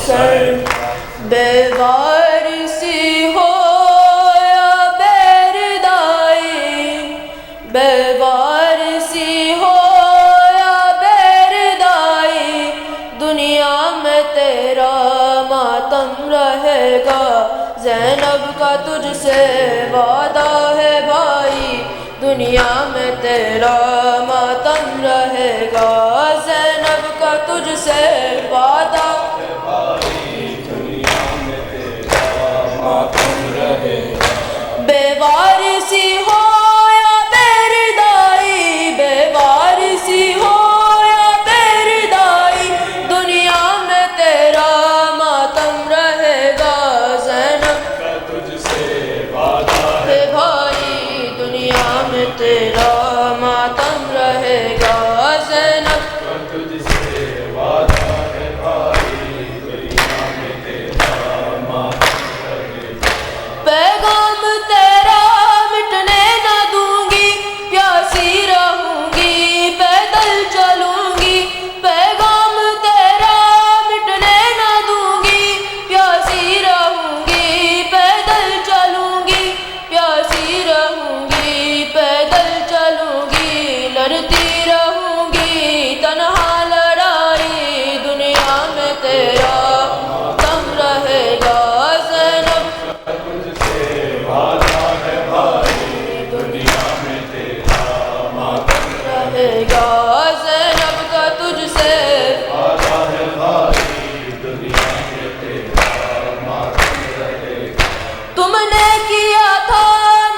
سر بے وارسی ہو یا بیردائی، بے وارسی ہو یا بیردائی، دنیا میں تیرا ماتم رہے گا، زینب کا تجھ سے وعدہ ہے بھائی، دنیا میں تیرا ماتم رہے گا، زینب کا تجھ سے وعدہ ہے بھائی، دنیا میں تیرا ماتم رہے گا، بے وارثی ہو یا بیردائی، بے وارثی ہو یا بیردائی، دنیا میں تیرا ماتم رہے گا، زینب کا تجھ سے وعدہ ہے بھائی، دنیا میں تیرا ماتم رہے گا، زینب کا تجھ سے وعدہ ہے بھائی، دنیا میں تیرا ماتم رہے گا، پیغام تیرا مٹنے نہ دوں گی، پیاسی رہوں گی پیدل چلوں گی، پیغام تیرا مٹنے نہ دوں گی، پیاسی رہوں گی پیدل چلوں گی، پیاسی رہوں گی پیدل چلوں گی، لڑتی رہوں گی تنہا لڑائی، دنیا میں تیرا ماتم رہے گا، زینب کا تجھ سے وعدہ ہے بھائی، دنیا میں تیرا ماتم رہے گا، زینب کا تجھ سے وعدہ ہے بھائی، دنیا میں تیرا ماتم رہے گا، تم نے کیا تھا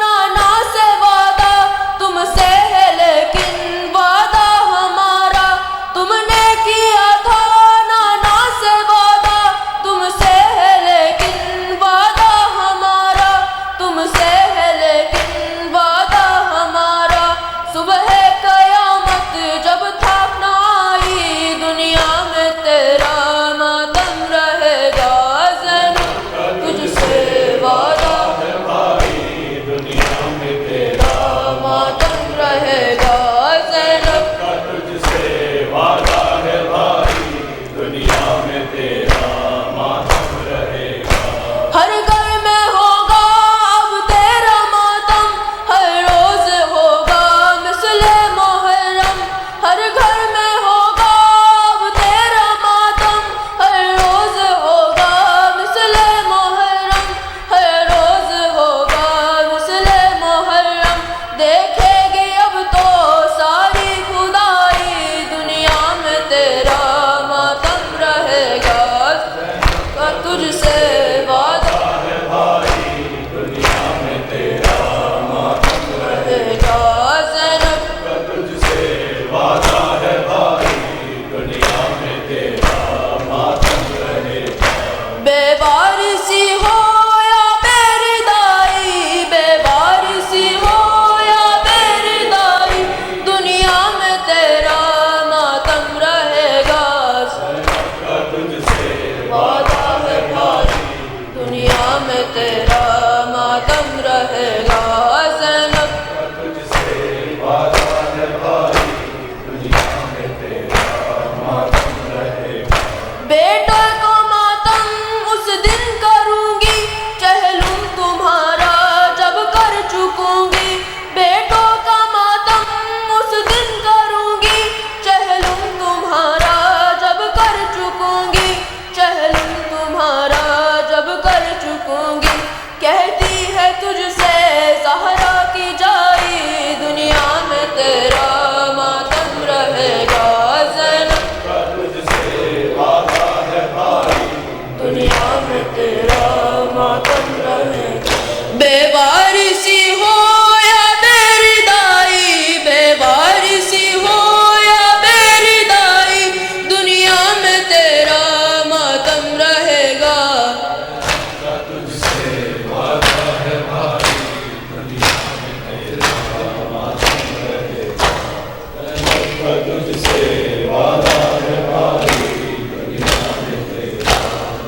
نانا سے وعدہ، تم سے ہے لیکن وعدہ ہمارا، تم نے کیا تھا نانا سے وعدہ، تم سے ہے لیکن وعدہ ہمارا، تم سے ہے لیکن وعدہ ہمارا، صبح قیامت جب تھک نہ آئی، دنیا میں تیرا ماتم رہے گا، زینب کا تجھ سے وعدہ ہے بھائی، دنیا میں تیرا ماتم رہے گا، زینب کا تجھ سے وعدہ ہے بھائی، دنیا میں تیرا ماتم رہے گا، ہر گھر میں ہوگا اب تیرا ماتم، ہر روز ہوگا مثل محرم، ہر گھر میں ہوگا اب تیرا ماتم، ہر روز ہوگا مثل محرم، ہر روز ہوگا مثل محرم، دیکھے گی اب تو ساری خدائی، دنیا میں تیرا ماتم رہے گا، کا تجھ سے وعدہ ہے بھائی، دنیا میں تیرا ماتم رہے گا، زینب کا تجھ سے وعدہ ہے بھائی، دنیا میں تیرا ماتم رہے گا، بے وارثی ہو یا بیردائی، بے وارثی ہو یا بیردائی، دنیا میں تیرا ماتم رہے گا، زینب کا تجھ سے وعدہ ہے بھائی، دنیا میں تیرا ماتم رہے گا، زینب کا تجھ سے وعدہ ہے بھائی، دنیا میں تیرا ماتم رہے گا، بیٹا کا ماتم اس دن کروں گی، چہلم تمہارا جب کر چکوں گی، بیٹوں کا ماتم اس دن کروں گی، چہلم تمہارا جب کر چکوں گی، چہلم تمہارا جب کر چکوں گی، کہتی ہے تجھ سے زہرا کی جائی، دنیا میں تیرا ماتم رہے گا، زینب کا تجھ سے وعدہ ہے بھائی، دنیا میں تیرا ماتم رہے گا، بے وارثی ہو یا بیردائی، بے وارثی ہو یا بیردائی، دنیا میں تیرا ماتم رہے گا، کا تجھ سے وعدہ ہے بھائی، دنیا میں تیرا ماتم رہے گا، کا تجھ سے وعدہ ہے بھائی، دنیا میں تیرا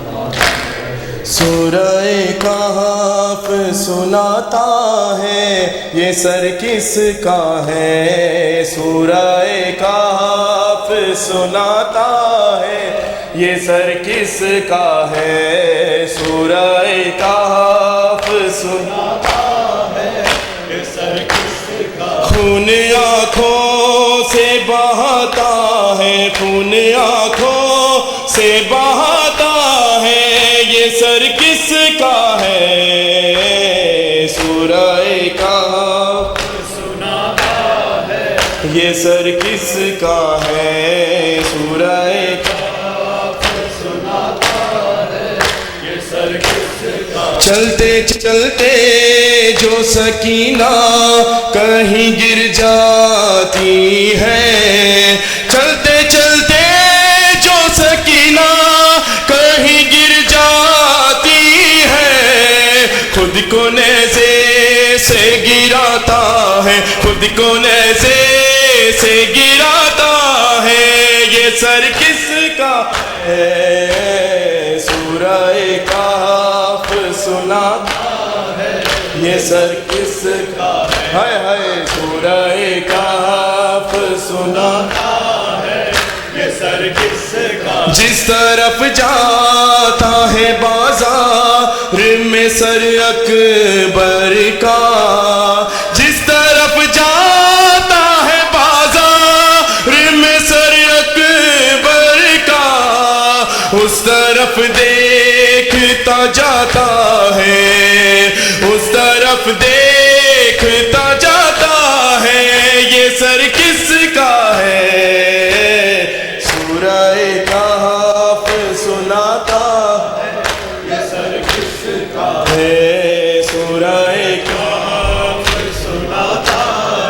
ماتم رہے گا، سورہ کہف سناتا ہے یہ سر کس کا ہے، سورہ کہف سناتا ہے یہ سر کس کا ہے؟ سورہ کہف سناتا ہے یہ سر کس کا؟ خون آنکھوں سے بہاتا ہے، خون آنکھوں سے بہاتا ہے، یہ سر کس کا ہے؟ سورہ کہف سناتا ہے یہ سر کس کا ہے؟ سورہ کہف سناتا ہے یہ سر کس کا؟ چلتے چلتے جو سکینہ کہیں گر جاتی ہے، چلتے چلتے جو سکینہ کہیں گر جاتی ہے، خود کو نیزے سے گراتا ہے، خود کو نیزے سے گراتا ہے، یہ سر کس کا ہے؟ سورہ کہف سناتا ہے یہ سر کس کا ہے؟ ہائے ہائے سورہ کہف سناتا ہے یہ سر کس کا؟ جس طرف جاتا ہے بازار میں سر اکبر کا، جس طرف جاتا ہے بازار میں سر اکبر کا، اس طرف دیکھتا جاتا ہے، اس طرف دیکھتا جاتا ہے، یہ سر کس کا ہے؟ سورہ کہف سناتا ہے یہ سر کس کا ہے؟ سورہ کہف سناتا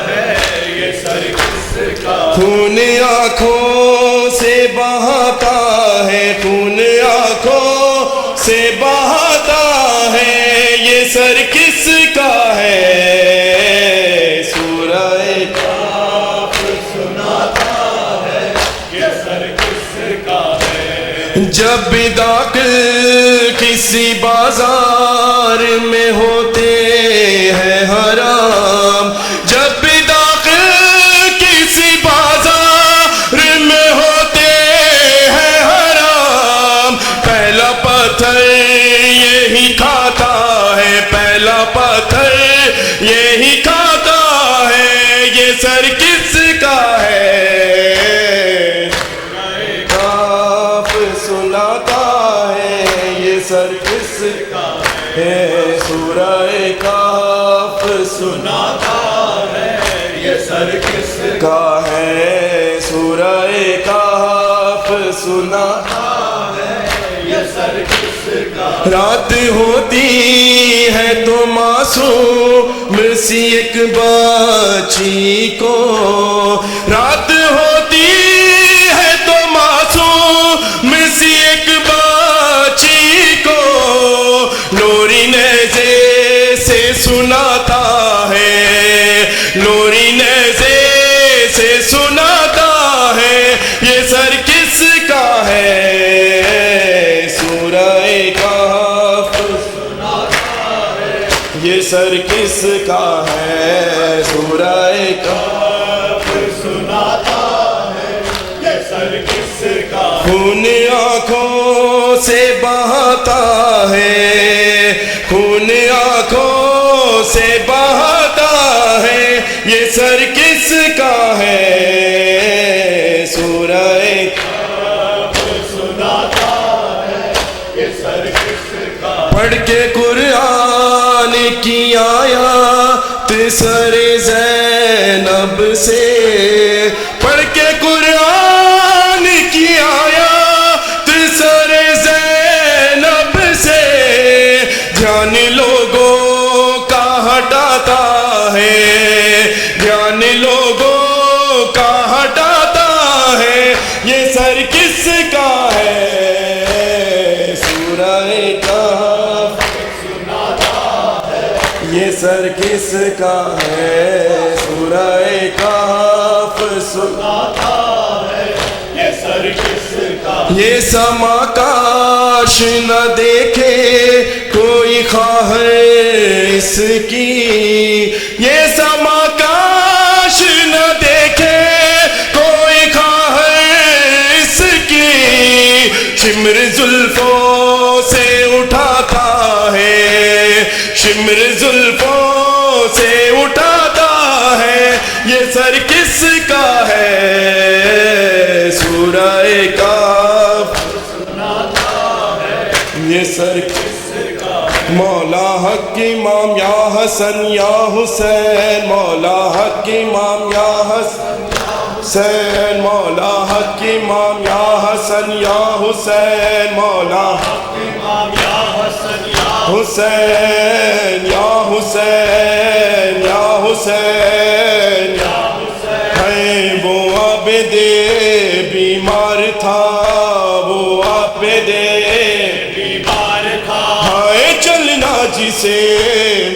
ہے یہ سر کس کا؟ خون آنکھوں سے بہاتا ہے، خون آنکھوں سے بہاتا ہے، یہ سر کس کا ہے؟ سورہ کہف سناتا ہے یہ سر کس کا ہے؟ جب بھی داخل کسی بازار میں ہوتے ہیں حرام، جب بھی داخل کسی بازار میں ہوتے ہیں حرام، پہلا پتھر یہی کھاتا ہے، پہلا پتھر یہی کھاتا ہے، یہ سر کس کا ہے؟ کہف سناتا ہے یہ سر کس کا ہے؟ سورہ کہف سناتا ہے یہ سر کس کا ہے؟ سورہ کہف سناتا ہے یہ سر کس کا؟ رات ہوتی ہے تو معصوم سی ایک بچی کو، رات ہوتی ہے تو معصوم سی ایک بچی کو، لوری نیزے سے سناتا ہے، لوری نیزے سے سناتا ہے، یہ سر کس کا ہے؟ سورہ کہف سناتا ہے یہ سر کس کا ہے؟ سورہ کہف سناتا ہے یہ سر کس کا؟ خون آنکھوں سے بہاتا ہے، خون آنکھوں سے بہاتا ہے، یہ سر کس کا ہے؟ سورہ کہف سناتا ہے یہ سر کس کا؟ پڑھ کے قرآن کی آیات سر زینب سے، پڑھ کے قرآن کی آیات سر زینب سے، دھیان لوگوں کا ہٹاتا ہے، دھیان لوگوں کا ہٹاتا ہے، یہ سر کس کا ہے؟ سورہ کہف سناتا ہے یہ سر کس کا ہے؟ سورہ کہف سناتا ہے یہ سر کس کا؟ یہ سما کاش نہ دیکھے کوئی خواہر اس کی، یہ سما کاش نہ دیکھے کوئی خواہر اس کی، زلفوں سے اٹھاتا ہے، شمر زلفوں سے اٹھاتا ہے، یہ سر کس کا ہے؟ سورہ کاف یہ سر مولا حق امام یا حسن یا حسین، مولا حق امام یا حسین، مولا حق امام یا حسن یا حسین، مولا حق امام یا حسن یا حسین، یا حسین یا حسین ہے وہ عابد بیمار تھا، وہ عابد بیمار تھا، ہائے چلنا جسے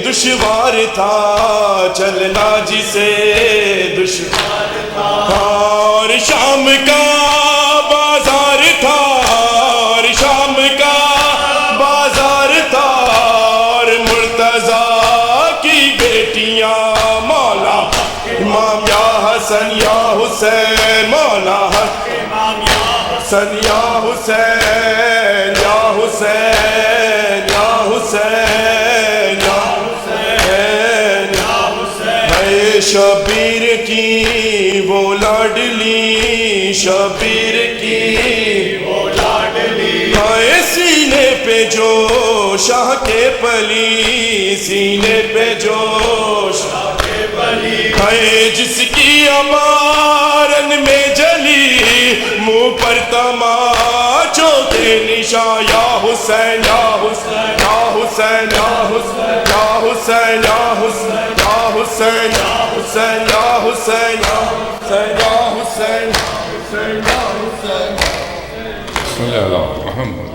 دشوار تھا، چلنا جسے دشوار تھا، اور شام کا بازار تھا، اور شام کا بازار تھا، اور مرتضیٰ کی بیٹیاں مولا امام یا حسن یا حسین، مولا حق امام یا حسن یا حسین، یا حسین یا حسین یا حسین یا حسین ہے شبیر کی وہ لاڈلی، شبیر کی وہ لاڈلی ہے سینے پہ جو شاہ کے پلی، سینے پہ جو شاہ کے پلی ہے، جس کی عمارن میں جلی منہ پر تماچوں کے نشاں، یا حسین یا حسین یا حسین یا حسین یا حسین یا حسین یا حسین یا حسین یا حسین یا حسین یا حسین یا حسین یا حسین صلی اللہ محمد